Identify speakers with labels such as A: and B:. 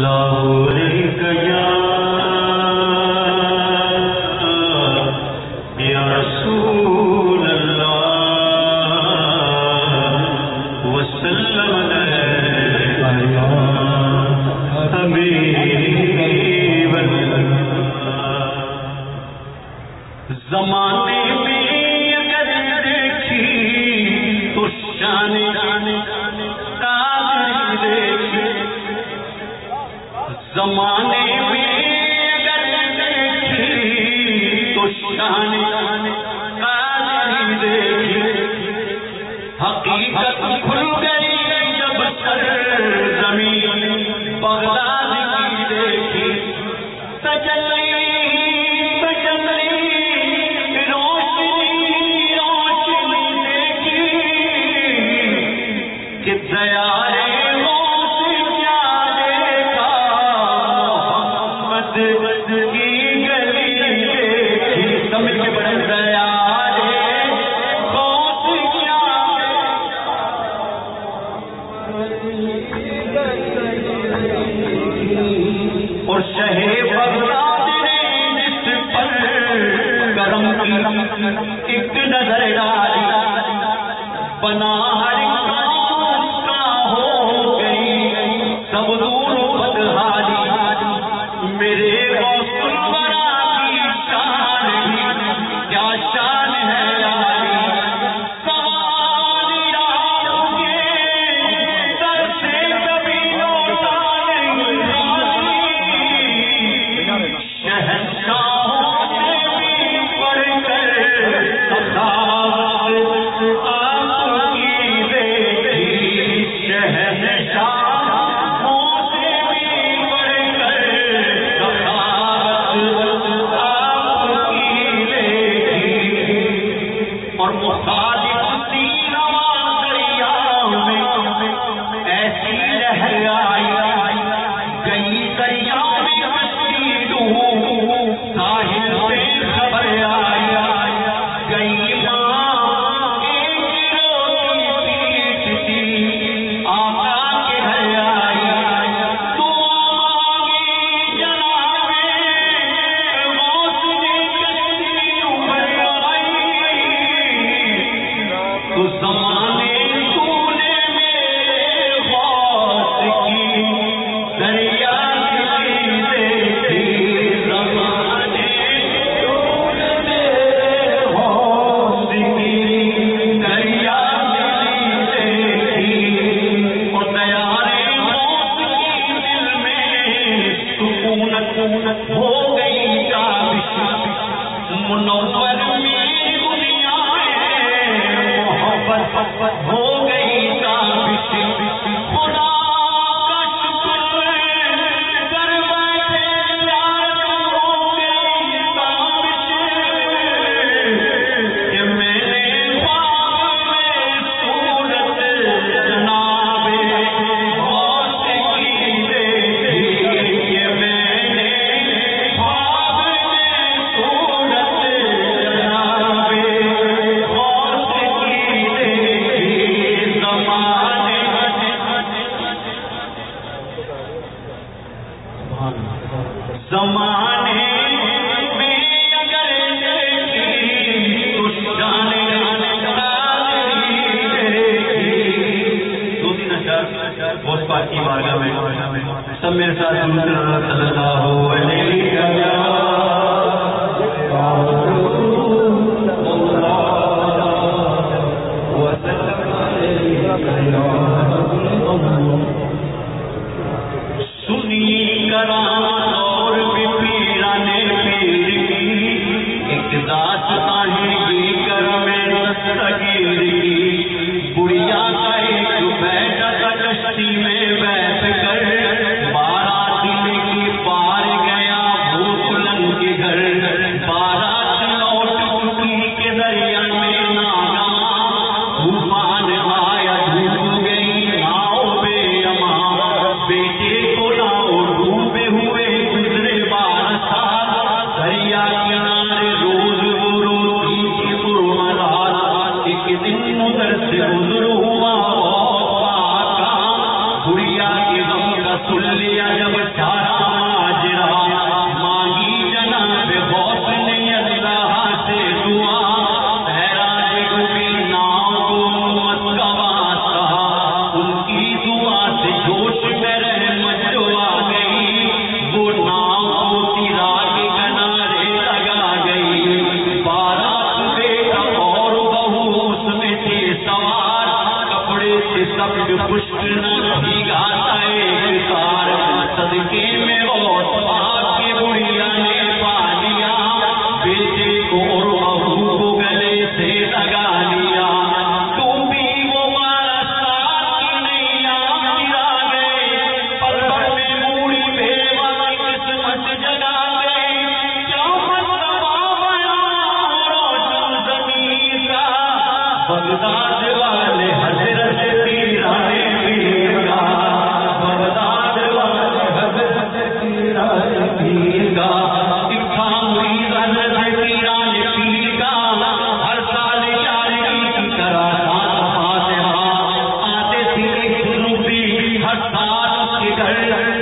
A: اللہ علیہ یا رسول اللہ وسلم علیہ حبیب اللہ زمانے میں اگر دیکھی تو شان زمانے میں اگر دیکھی تو شان دیکھی حقیقت کھل گئی جب سر زمین بغداد کی دیکھی تجلی روشنی دیکھی کہ دیارے اور شہے بغداد نے جس پر کرم کی ایک نظر ڈالی بنا ہر کام کا ہو گئی سب دور بدحالی میرے غوث الورا کی شان کیا شان ہے یاری سواری آپ کے در سے کبھی لوٹا نہیں شہنشاہوں سے بھی پڑھ کر سخاوت آپ کی دیکھی شہنشاہوں سے بھی پڑھ کر سخاوت آپ کی دیکھی اور مخالف سینہ دریا میں ایسی لہر آئی گئی دریا میں کشتی ڈوب ساحل سے خبر آئی گئی ماں ایک روتی پیٹ تھی آقا کے گھر آئی دعا مانگی جناب غوث نے کشتی ابھر آئی تو زمانے طولے میرے غوث کی دریا دیکھی زمانے طولے میرے غوث کی دریا دیکھی اور دیارے غوث کی دل میں سکونت ہو گئی کابش منور میں دنیا محبت ہو گئی کابش خدا کا شکر کر بیٹھے یار ہو گئی کابش کہ میں نے خواب میں صورت جناب غوث کی دیکھی کہ میں نے خواب میں صورت جناب غوث کی دیکھی زمانے میں اگر دیکھی تو شان دو تین اشعار غوث پاک کی بارگاہ میں سب میرے ساتھ صلی اللہ علیہ سنی کرام اور بھی پیرانے پیر کی ایک داستان یہ کرم دستگیر کی بڑھیا کا ایک بیٹا تھا کشتی میں بیٹھ کر 12 دن کی پار گیا بھوکلن کے گھر 12 لوٹ چکی کے دریا میں ناگاں طوفان آیا ڈوب گئی ناؤ بے امان بیٹے کو لاؤ ڈوبے ہوئے گزرے 12 سال دریا کنارے روز وہ روتی تھی پرملال ایک دن ادھر سے گزر ہوا بڑھیا کے غم کا سن لیا جب تھا اس کے گھر